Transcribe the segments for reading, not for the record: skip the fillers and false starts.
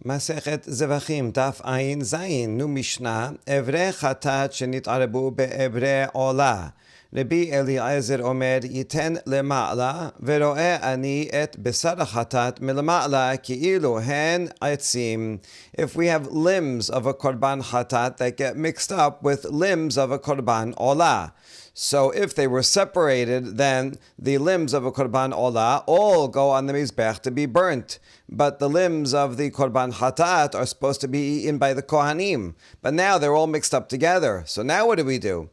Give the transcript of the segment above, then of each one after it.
Masechet Zevaḥim, Daf Ayin Zayin, Nu Mishnah, Evre Chatat Shenit'arebu be'evre Ola. Rabbi Eliezer Omer Yiten Lema'la, Vero'eh Ani et Besar Chatat Milama'la Ki'ilu Hen Aitzim. If we have limbs of a Korban Chatat that get mixed up with limbs of a Korban Ola. So if they were separated, then the limbs of a Korban Ola all go on the Mizbeah to be burnt. But the limbs of the Korban Hatat are supposed to be eaten by the Kohanim. But now they're all mixed up together. So now what do?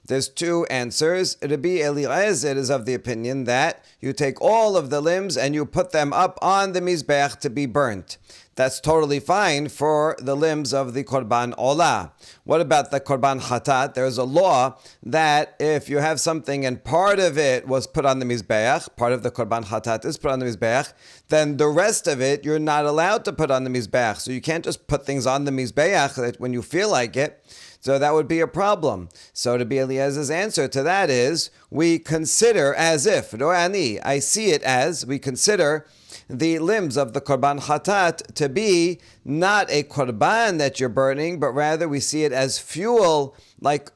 There's two answers. Rabbi Eliezer is of the opinion that you take all of the limbs and you put them up on the Mizbeah to be burnt. That's totally fine for the limbs of the Korban Ola. What about the Korban Hatat? There's a law that if you have something and part of it was put on the Mizbeah, part of the Korban Hatat is put on the Mizbeah, then the rest of it you're not allowed to put on the Mizbeah. So you can't just put things on the Mizbeah when you feel like it. So that would be a problem. So Rabbi Eliezer's answer to that is, we consider as if, I see it as, we consider the limbs of the Korban Hatat to be not a Korban that you're burning, but rather we see it as fuel, like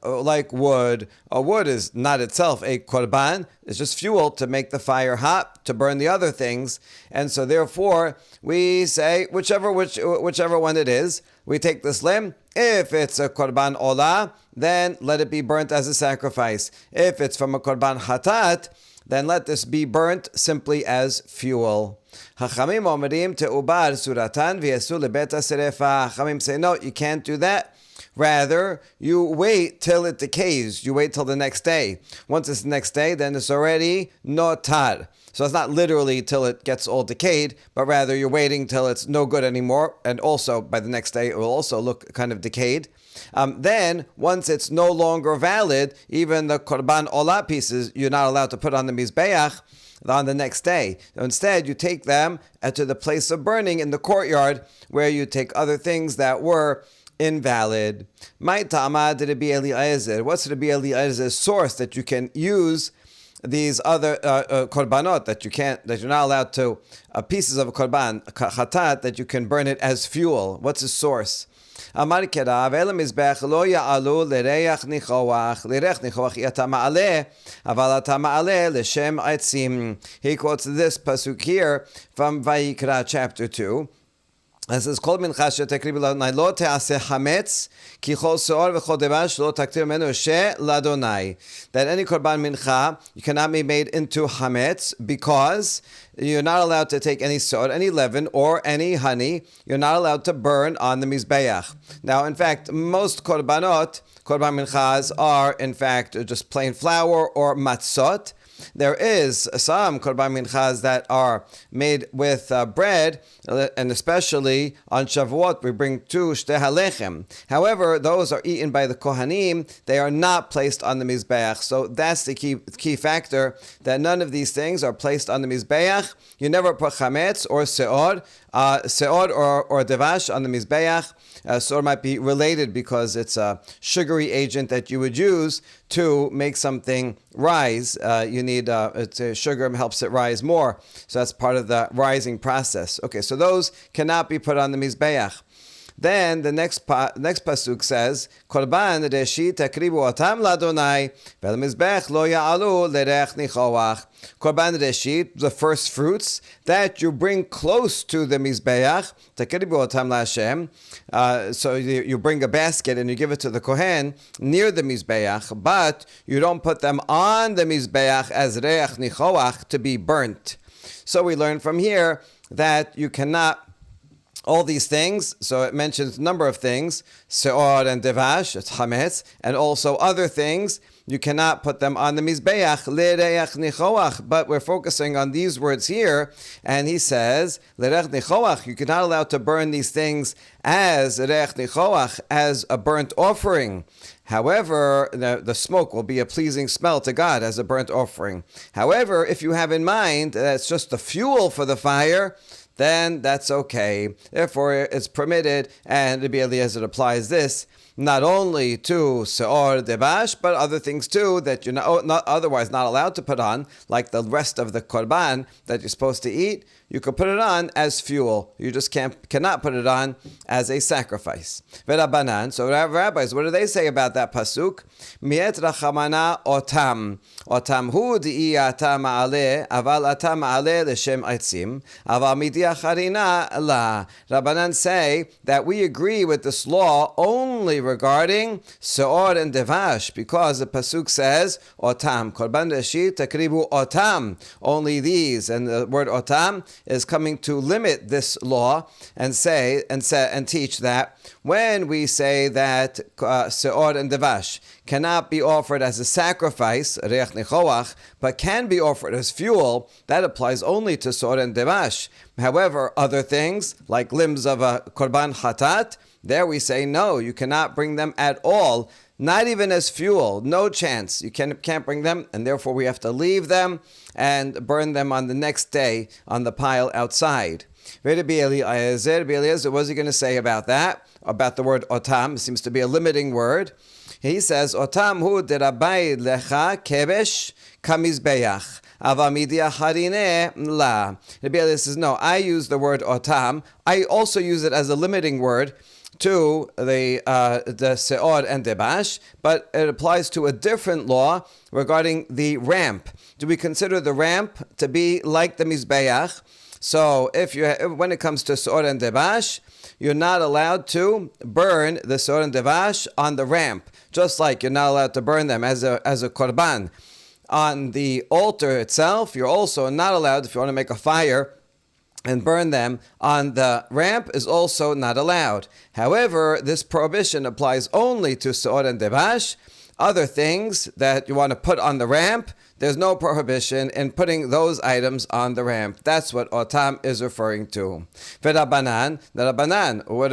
wood. A wood is not itself a Korban, it's just fuel to make the fire hot, to burn the other things. And so therefore, we say, whichever one it is, we take this limb. If it's a Korban Ola, then let it be burnt as a sacrifice. If it's from a Korban Hatat, then let this be burnt simply as fuel. Hachamim omerim te'ubar suratan v'yesu lebet ha'serefa. Hachamim say, no, you can't do that. Rather, you wait till it decays. You wait till the next day. Once it's the next day, then it's already notar. So it's not literally till it gets all decayed, but rather you're waiting till it's no good anymore. And also, by the next day, it will also look kind of decayed. Then, once it's no longer valid, even the Korban Ola pieces, you're not allowed to put on the Mizbeah on the next day. So instead, you take them to the place of burning in the courtyard, where you take other things that were invalid. My Ta'amad Rabbi Eliezer. What's Rabbi Eliezer's source that you can use these other korbanot that you're not allowed to, pieces of a korban, chatat, that you can burn it as fuel? What's the source? Amar kerav el mizbeach lo ya'alu lereach nichoach yata ma'aleh aval ata ma'aleh leshem aitzim. He quotes this pasuk here from Vayikra chapter 2. It says, "Kol mincha shetakriv ladonai lo te'aseh hametz ki chol seor v'chol devash lo taktir menu she ladonai." That any korban mincha you cannot be made into hametz because you're not allowed to take any seor, any leaven, or any honey. You're not allowed to burn on the mizbeach. Now, in fact, most korban minchas are in fact just plain flour or matzot. There is some korban minchas that are made with bread, and especially on Shavuot we bring two shtei halechem. However, those are eaten by the Kohanim. They are not placed on the Mizbeach. So that's the key factor, that none of these things are placed on the Mizbeach. You never put chametz or seor or devash on the Mizbeach. Seor might be related because it's a sugary agent that you would use to make something rise. You need sugar helps it rise more. So that's part of the rising process. Okay, so those cannot be put on the Mizbeach. Then the next pasuk says, Korban reshit takribu otam ladonai vel mizbech lo ya'alu lerech nichoach. Korban reshit, the first fruits that you bring close to the mizbeach, takribu otam laHashem. So you bring a basket and you give it to the kohen near the mizbeach, but you don't put them on the mizbeach as reach nichoach to be burnt. So we learn from here that you cannot. All these things, so it mentions a number of things, seor and devash, it's hametz, and also other things, you cannot put them on the mizbeach, lereach nichoach, but we're focusing on these words here, and he says, lereach nichoach, you're not allowed to burn these things as reach nichoach, as a burnt offering. However, the smoke will be a pleasing smell to God as a burnt offering. However, if you have in mind that it's just the fuel for the fire, then that's okay. Therefore, it's permitted, and Rabbi Eliezer applies this not only to seor devash, but other things too that you're not otherwise not allowed to put on, like the rest of the korban that you're supposed to eat. You could put it on as fuel. You just cannot put it on as a sacrifice. V'Rabbanan. So rabbis, what do they say about that pasuk? Miet rachamana otam. Otam hu di'i ata ma'aleh, aval ata ma'aleh l'shem aitzim, aval midiach harina la. Rabbanan say that we agree with this law only regarding seor and devash, because the pasuk says otam korban reshit takribu otam, only these, and the word otam is coming to limit this law and teach that when we say that seor and devash cannot be offered as a sacrifice, reach nechoach, but can be offered as fuel, that applies only to seor and devash. However, other things like limbs of a korban chatat, there we say no, you cannot bring them at all, not even as fuel, no chance. You can't bring them, and therefore we have to leave them and burn them on the next day on the pile outside. Rabbi Eliezer, what is he going to say about that? About the word otam? It seems to be a limiting word. He says, otam hu derabai lecha kebesh kamizbeah. Avamidia harine la. Rabbi Eliezer says, no, I use the word otam. I also use it as a limiting word to the seor and devash, but it applies to a different law regarding the ramp. Do we consider the ramp to be like the Mizbeah? So when it comes to seor and devash, you're not allowed to burn the seor and devash on the ramp, just like you're not allowed to burn them as a korban. On the altar itself, you're also not allowed, if you want to make a fire and burn them on the ramp, is also not allowed. However, this prohibition applies only to seor and devash. Other things that you want to put on the ramp, there's no prohibition in putting those items on the ramp. That's what otam is referring to. V'Rabbanan, the Rabbanan, what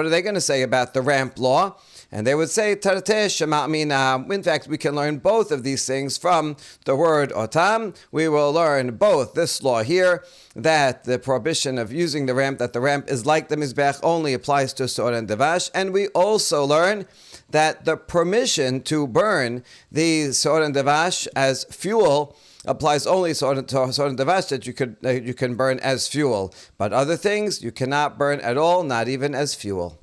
are they going to say about the ramp law? And they would say, Tarteh Shema Mina. In fact, we can learn both of these things from the word otam. We will learn both this law here, that the prohibition of using the ramp, that the ramp is like the Mizbeah, only applies to seor and devash. And we also learn that the permission to burn the seor and devash as fuel applies only to seor and devash, that you can burn as fuel. But other things you cannot burn at all, not even as fuel.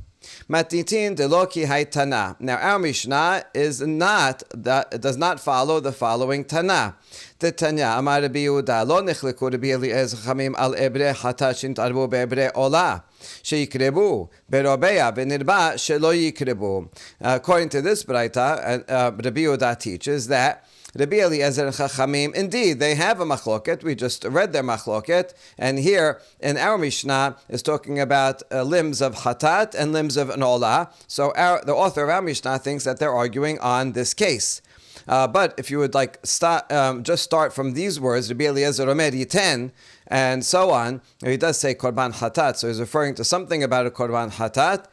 Matitin deloki haytana. Now our Mishnah does not follow the following Tana. The Tanya Amar Rabbi Yehuda lo nechleku Rabbi Eliezer Chachamim al ebre chatat shintarbu beebre ola sheikrebu berobeya benirba shelo yikrebu. According to this Braita, Rabbi Yehuda teaches that Rabbi Eliezer and Chachamim, indeed, they have a machloket. We just read their machloket. And here, in our Mishnah, is talking about limbs of chatat and limbs of an olah. So the author of our Mishnah thinks that they're arguing on this case. But if you would just start from these words, Rabbi Eliezer Omer Yiten, and so on, he does say korban chatat, so he's referring to something about a korban chatat.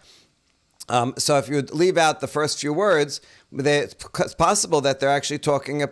So if you would leave out the first few words, it's possible that they're actually talking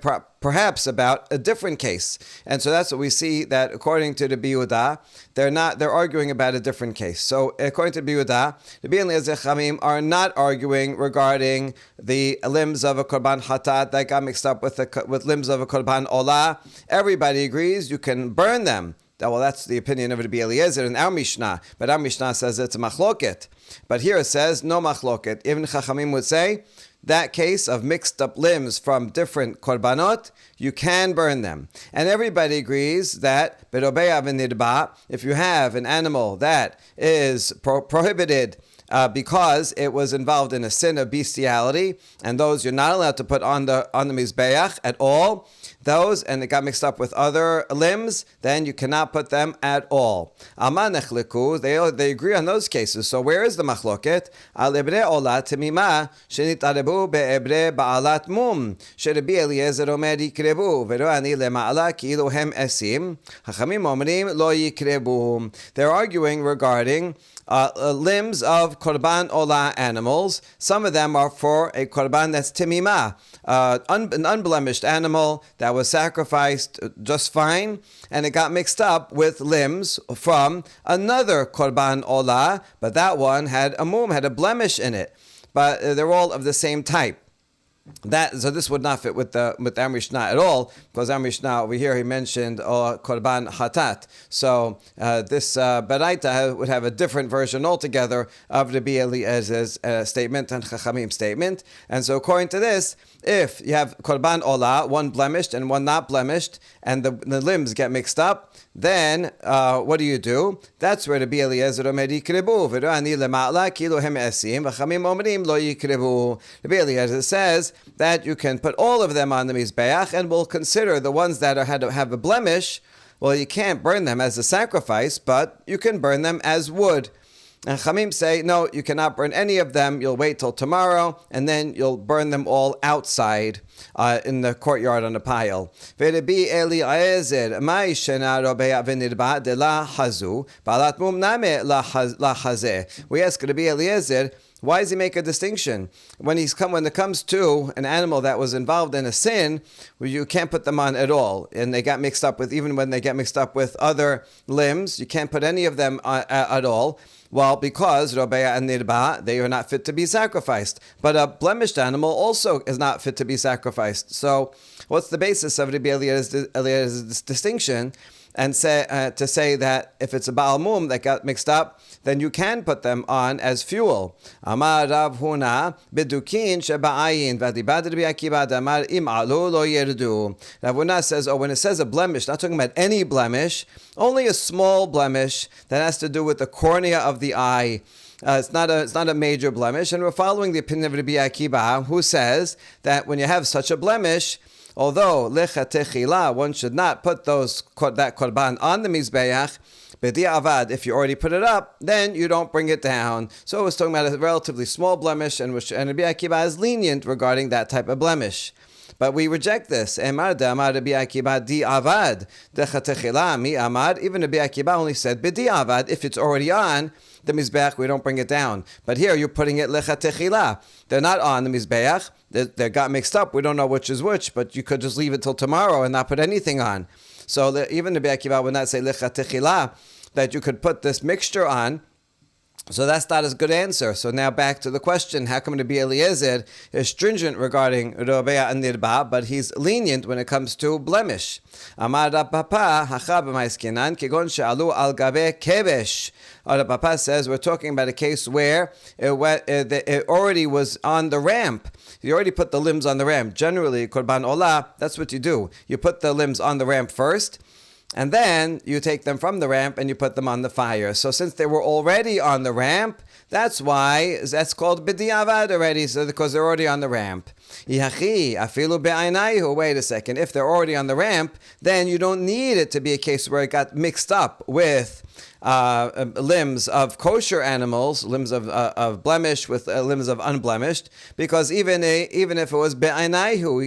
perhaps about a different case. And so that's what we see, that according to the Yehuda, they're arguing about a different case. So according to Yehuda, the Rabbi Eliezer Chachamim are not arguing regarding the limbs of a korban chatat that got mixed up with limbs of a korban olah. Everybody agrees you can burn them. Well, that's the opinion of Rabbi Eliezer in our Mishnah, but our Mishnah says it's a machloket. But here it says no machloket. Even Chachamim would say that case of mixed up limbs from different korbanot, you can burn them. And everybody agrees that berobeya v'nirba, if you have an animal that is prohibited because it was involved in a sin of bestiality, and those you're not allowed to put on the Mizbeah at all, and it got mixed up with other limbs, then you cannot put them at all. They agree on those cases. So where is the machloket? Al ebre ola temima shenitarebu beebre ba'alat mum sherebi Eliezer omer yikrebu veroani lema'ala ki'ilu hem esim hachamim omrim lo yikrebu. They're arguing regarding limbs of korban olah animals. Some of them are for a korban that's timimah, an unblemished animal that that was sacrificed just fine, and it got mixed up with limbs from another korban olah, but that one had a blemish in it. But they're all of the same type. So this would not fit with our Mishnah at all, because our Mishnah over here he mentioned korban hatat. So this baraita would have a different version altogether of Rabbi Eliezer's statement and Chachamim's statement. And so according to this, if you have korban olah, one blemished and one not blemished, and the limbs get mixed up, then what do? That's where Rabbi Eliezer omer yikrebu. V'ro'ani lema'ala kilu hem esim v'chamim omrim lo yikrebu. Rabbi Eliezer says that you can put all of them on the Mizbeah, and we'll consider the ones that have a blemish. Well, you can't burn them as a sacrifice, but you can burn them as wood. And Chamim say, no, you cannot burn any of them. You'll wait till tomorrow, and then you'll burn them all outside in the courtyard on a pile. We ask Rabbi Eliezer, why does he make a distinction? When it comes to an animal that was involved in a sin, you can't put them on at all. And they got mixed up with, even when they get mixed up with other limbs, you can't put any of them at all. Well, because Robeya and Nirba, they are not fit to be sacrificed. But a blemished animal also is not fit to be sacrificed. So what's the basis of Rabbi Eliezer's distinction? And to say that if it's a Baal Mum that got mixed up, then you can put them on as fuel. Amar Rav Huna bidukin sheba'ayin v'adibad Rabbi Akiva damar im alu lo yerdu. Rav Huna says, when it says a blemish, not talking about any blemish, only a small blemish that has to do with the cornea of the eye. It's not a major blemish, and we're following the opinion of Rabbi Akiva, who says that when you have such a blemish, although lecha techila, one should not put that korban on the mizbeach. B'di'avad, if you already put it up, then you don't bring it down. So it was talking about a relatively small blemish, and Rabbi Akiva is lenient regarding that type of blemish. But we reject this. Emar da'amar Rabbi Akiva di'avad decha techila mi amar. Even Rabbi Akiva only said b'di'avad, if it's already on the mizbeach, we don't bring it down. But here you're putting it lecha techila. They're not on the mizbeach. They got mixed up. We don't know which is which, but you could just leave it till tomorrow and not put anything on. So even Rabbi Akiva would not say lecha techila, that you could put this mixture on. So that's not a good answer. So now back to the question, how come Rabbi Eliezer is stringent regarding Robeya and Nirba, but he's lenient when it comes to blemish? Amar Rav Papa, hachab ma'iskenan, kegon she'alu al gabe kebesh. Rav Papa says we're talking about a case where it already was on the ramp. You already put the limbs on the ramp. Generally, korban olah, that's what you do. You put the limbs on the ramp first, and then you take them from the ramp and you put them on the fire. So since they were already on the ramp, that's why that's called b'di'avad already, so because they're already on the ramp. Wait a second. If they're already on the ramp, then you don't need it to be a case where it got mixed up with limbs of kosher animals, limbs of blemish with limbs of unblemished, because even if it was be'anayhu,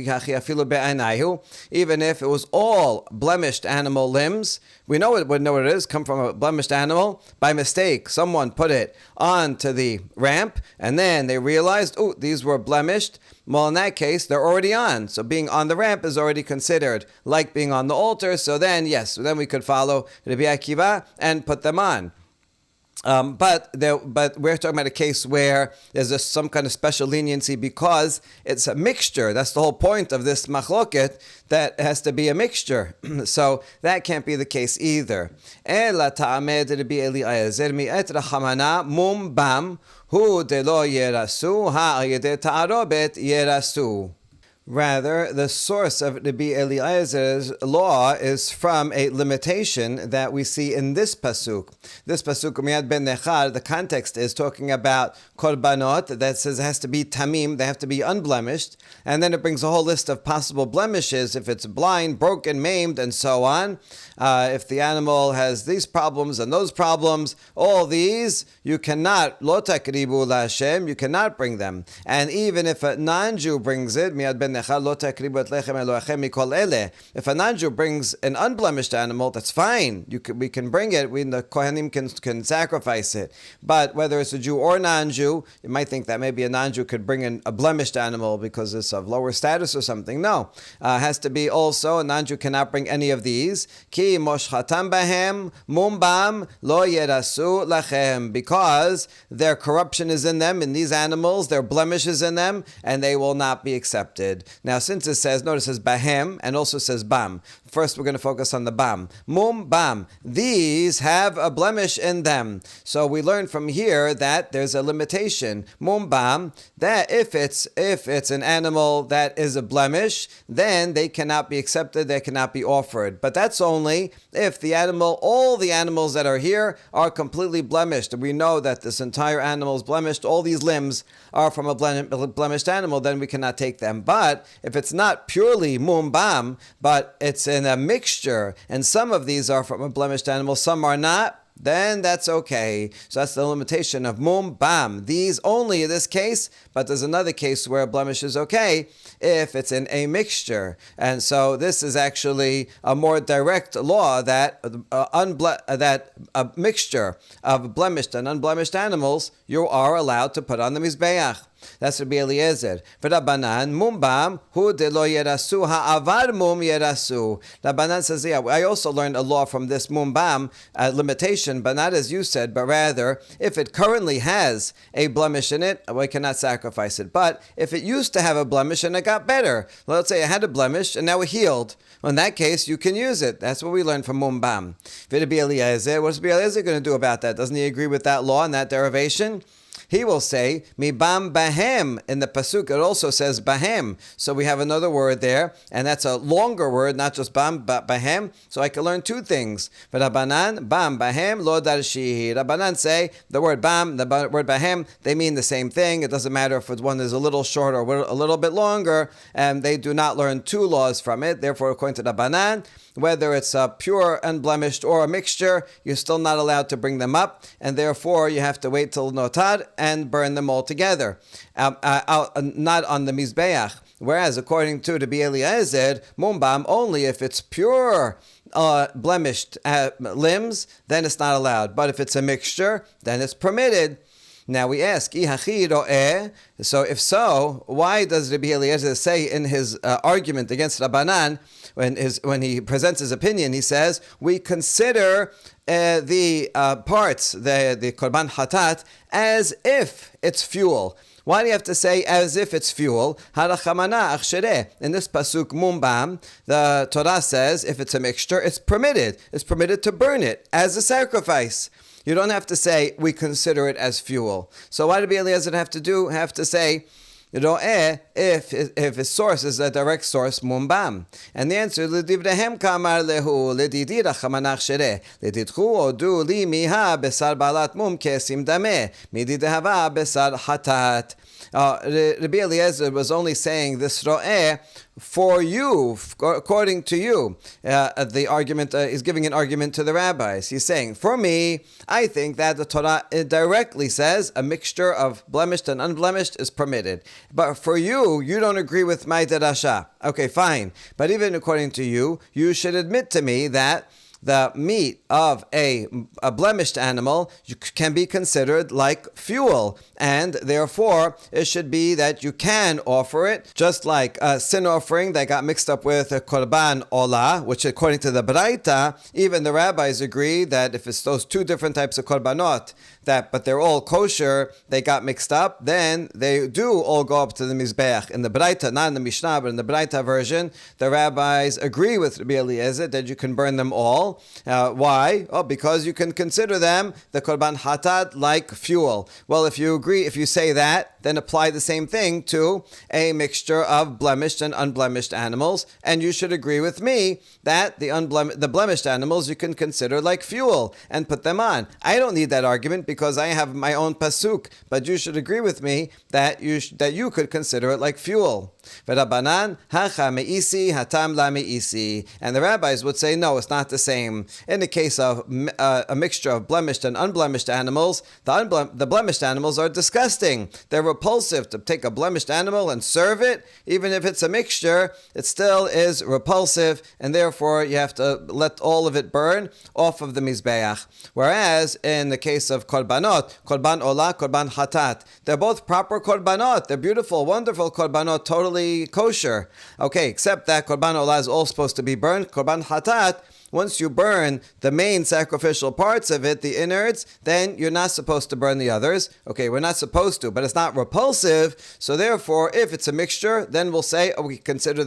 even if it was all blemished animal limbs, we know what it is, come from a blemished animal. By mistake, someone put it onto the ramp, and then they realized, these were blemished. Well, in that case, they're already on. So being on the ramp is already considered like being on the altar. So then, yes, then we could follow Rabbi Akiva and put them on. But we're talking about a case where there's some kind of special leniency because it's a mixture. That's the whole point of this machloket, that has to be a mixture. So that can't be the case either. Ela ta'amed Rabbi Eliezer mi'et rachamana mum bam hu de lo yerasu ha'ayede ta'arobet yerasu. Rather, the source of Rabbi Eliezer's law is from a limitation that we see in this pasuk. This pasuk, Miyad ben Nechar, the context is talking about korbanot, that says it has to be tamim, they have to be unblemished, and then it brings a whole list of possible blemishes, if it's blind, broken, maimed, and so on. If the animal has these problems and those problems, all these, you cannot, lo takribu la Hashem, you cannot bring them. And even if a non-Jew brings it, Miyad ben If a non-Jew brings an unblemished animal, that's fine. We can bring it. The Kohanim can sacrifice it. But whether it's a Jew or non-Jew, you might think that maybe a non-Jew could bring in a blemished animal because it's of lower status or something. No, has to be also a non-Jew cannot bring any of these. Ki moshchatam bahem mumbam lo yerasu lachem, because their corruption is in them, in these animals, their blemish is in them, and they will not be accepted. Now, since it says, notice it says bahem and also says bam. First, we're going to focus on the bam. Mum bam. These have a blemish in them. So we learn from here that there's a limitation. Mum bam, that if it's an animal that is a blemish, then they cannot be accepted, they cannot be offered. But that's only if all the animals that are here are completely blemished. We know that this entire animal is blemished, all these limbs are from a blemished animal, then we cannot take them. But if it's not purely mum bam, but it's in a mixture, and some of these are from a blemished animal, some are not, then that's okay. So that's the limitation of mum bam. These only in this case, but there's another case where a blemish is okay if it's in a mixture. And so this is actually a more direct law that a mixture of blemished and unblemished animals you are allowed to put on the Mizbeah. That's Rabbi Eliezer. V'Rabbanan mumbam hu de lo yerasu ha'avar mum yerasu. Rabbanan says, yeah, I also learned a law from this mumbam limitation, but not as you said, but rather if it currently has a blemish in it, we cannot sacrifice it. But if it used to have a blemish and it got better, let's say it had a blemish and now it healed, well, in that case you can use it. That's what we learned from mumbam. V'Rabbi Eliezer, what's Rabbi Eliezer going to do about that? Doesn't he agree with that law and that derivation? He will say, mi bam bahem. In the pasuk, it also says bahem. So we have another word there, and that's a longer word, not just bam, but bahem. So I can learn two things. But Rabbanan, bam bahem, lo darshihi. Rabbanan say, the word bam, the word bahem, they mean the same thing. It doesn't matter if one is a little short or a little bit longer, and they do not learn two laws from it. Therefore, according to Rabbanan, whether it's a pure, unblemished, or a mixture, you're still not allowed to bring them up, and therefore you have to wait till notar and burn them all together, not on the Mizbeah. Whereas, according to Rabbi Eliezer, mumbam, only if it's pure blemished limbs, then it's not allowed. But if it's a mixture, then it's permitted. Now we ask, so if so, why does Rabbi Eliezer say in his argument against Rabbanan, when he presents his opinion, he says, we consider the parts, the korban hatat, as if it's fuel. Why do you have to say as if it's fuel? In this pasuk mumbam, the Torah says if it's a mixture, it's permitted. It's permitted to burn it as a sacrifice. You don't have to say we consider it as fuel. So why did Rabbi Eliezer have to say, if his source is a direct source, mumbam? And the answer is l'divrei kamar lehu l'didi rachamanach shereh l'didchu odu li miha besar balat mum kesim dameh midi dehava besar hatat. Rabbi Eliezer was only saying this ro'eh for you, according to you. The argument is giving an argument to the rabbis. He's saying, for me, I think that the Torah directly says a mixture of blemished and unblemished is permitted. But for you, you don't agree with my derasha. Okay, fine. But even according to you, you should admit to me that the meat of a blemished animal can be considered like fuel, and therefore it should be that you can offer it, just like a sin offering that got mixed up with a korban olah, which according to the Braita, even the rabbis agree that if it's those two different types of korbanot, but they're all kosher, they got mixed up, then they do all go up to the Mizbeah. In the Braita, not in the Mishnah, but in the Braita version, the rabbis agree with Rabbi Eliezer that you can burn them all. Why? Oh, because you can consider them, the korban hatat, like fuel. Well, if you say that, then apply the same thing to a mixture of blemished and unblemished animals, and you should agree with me that the blemished animals you can consider like fuel and put them on. I don't need that argument because I have my own pasuk, but you should agree with me that you could consider it like fuel. V'Rabbanan hacha me'isi hatam la me'isi. And the rabbis would say, no, it's not the same. In the case of a mixture of blemished and unblemished animals, the blemished animals are disgusting. They're repulsive. To take a blemished animal and serve it, even if it's a mixture, it still is repulsive, and therefore you have to let all of it burn off of the Mizbeah. Whereas in the case of korbanot, korban olah, korban hatat, they're both proper korbanot. They're beautiful, wonderful korbanot, totally kosher. Okay, except that korban olah is all supposed to be burned. Korban hatat, once you burn the main sacrificial parts of it, the innards, then you're not supposed to burn the others. Okay, we're not supposed to, but it's not repulsive. So therefore, if it's a mixture, then we'll say, oh, we consider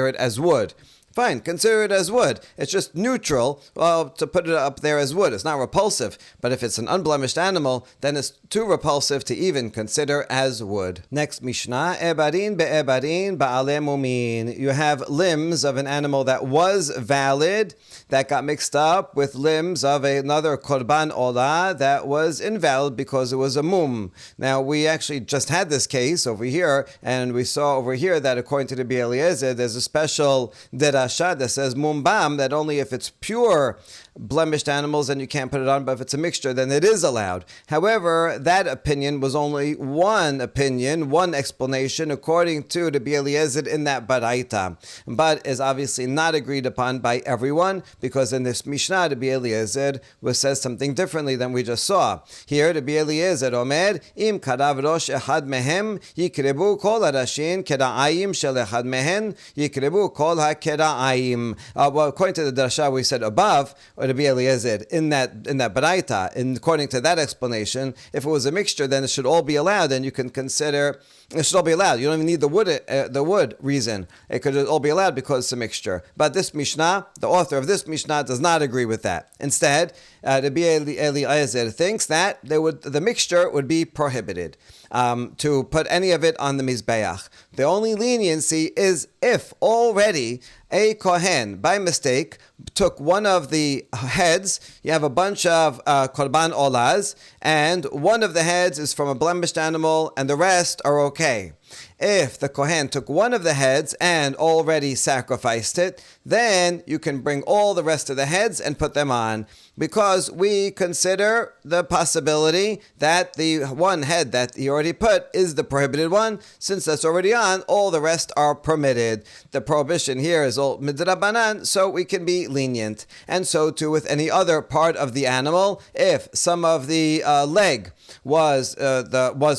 it as wood. Fine, consider it as wood. It's just neutral to put it up there as wood. It's not repulsive. But if it's an unblemished animal, then it's too repulsive to even consider as wood. Next Mishnah, Ebarin be'ebarin ba'ale mumin. You have limbs of an animal that was valid, that got mixed up with limbs of another korban olah that was invalid because it was a mum. Now, we actually just had this case over here, and we saw over here that according to the Rabbi Eliezer, there's a special derasha that says mumbam, that only if it's pure blemished animals, then you can't put it on, but if it's a mixture, then it is allowed. However, that opinion was only one opinion, one explanation, according to the Rabbi Eliezer in that baraita, but is obviously not agreed upon by everyone, because in this Mishnah, the Rabbi Eliezer says something differently than we just saw. Here, the Rabbi Eliezer omer, im karav rosh ehad mehem, yikrebu kol harashin kera'ayim shel ehad mehen, yikrebu kol ha-kera'ayim. Well, according to the drasha we said above, or Rabbi Eliezer, in that baraita, according to that explanation, if it was a mixture, then it should all be allowed, and you can consider it should all be allowed. You don't even need the wood reason. It could all be allowed because it's a mixture. But this Mishnah, the author of this Mishnah, does not agree with that. Instead, Rabbi Eliezer thinks that the mixture would be prohibited to put any of it on the Mizbeah. The only leniency is if already a Kohen, by mistake, took one of the heads. You have a bunch of korban olahs, and one of the heads is from a blemished animal, and the rest are okay. If the Kohen took one of the heads and already sacrificed it, then you can bring all the rest of the heads and put them on, because we consider the possibility that the one head that he already put is the prohibited one. Since that's already on, all the rest are permitted. The prohibition here is all midrabanan, so we can be lenient. And so too with any other part of the animal. If some of the leg was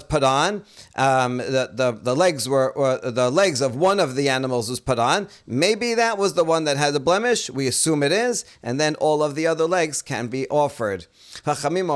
put on, the legs of one of the animals was put on. Maybe that was the one that had the blemish. We assume it is, and then all of the other legs can be offered. Chachamim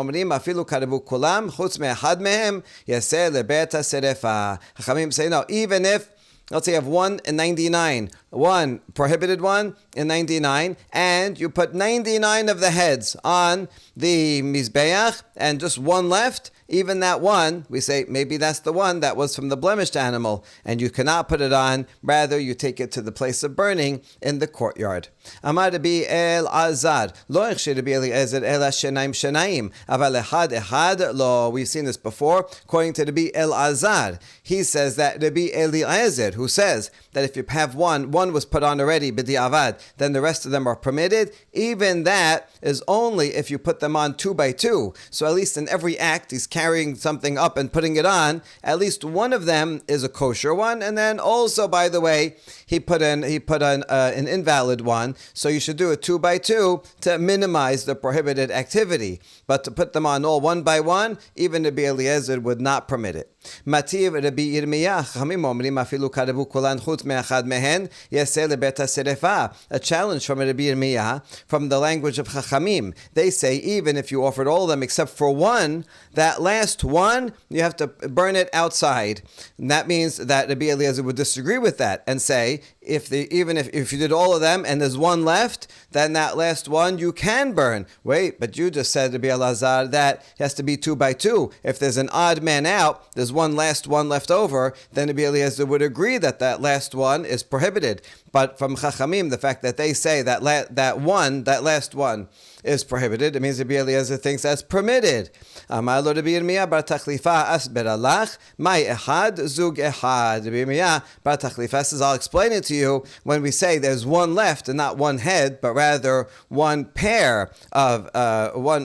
say no. Even if, let's say you have 1 in 99, one prohibited one in 99, and you put 99 of the heads on the Mizbeah and just one left, even that one, we say maybe that's the one that was from the blemished animal, and you cannot put it on. Rather, you take it to the place of burning in the courtyard. Amar Rabbi Elazar, lo echshir Rabbi Eliezer ela shenaim shenaim, aval echad echad lo. We've seen this before. According to Rabbi Elazar, he says that Rabbi Eliezer, who says that if you have one was put on already b'di'avad, then the rest of them are permitted. Even that is only if you put them on 2 by 2. So at least in every act, he's carrying something up and putting it on. At least one of them is a kosher one, and then also, by the way, he put on an invalid one. So you should do it 2 by 2 to minimize the prohibited activity. But to put them on all 1 by 1, even Rabbi Eliezer would not permit it. Mativ Rabbi Yirmiyah, Chachamim omrim afilu karevu kulan chutz me'achad mehen yaseh lebet haserefa. A challenge from Rabbi Yirmiyah from the language of Chachamim. They say even if you offered all of them except for one, that last one you have to burn it outside. And that means that Rabbi Eliezer would disagree with that and say if you did all of them and there's one left, then that last one you can burn. Wait, but you just said, Rabbi Elazar, that it has to be 2 by 2. If there's an odd man out, there's one left over, then Rabbi Eliezer would agree that last one is prohibited. But from Chachamim, the fact that they say that last one is prohibited. It means Rabbi Eliezer thinks that's permitted. Amar lo Rabbi Yirmiyah bar Tachlifa asber alach, mai ehad zug ehad. Rabbi Yirmiyah bar Tachlifa says, I'll explain it to you when we say there's one left and not one head, but rather one pair of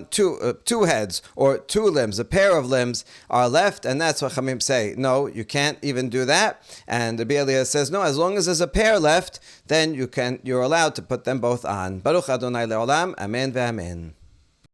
two heads or two limbs. A pair of limbs are left, and that's what Chamim say. No, you can't even do that. And Rabbi Eliezer says, no, as long as there's a pair left, then you're allowed to put them both on. Baruch Adonai le'olam, amen ve'amen.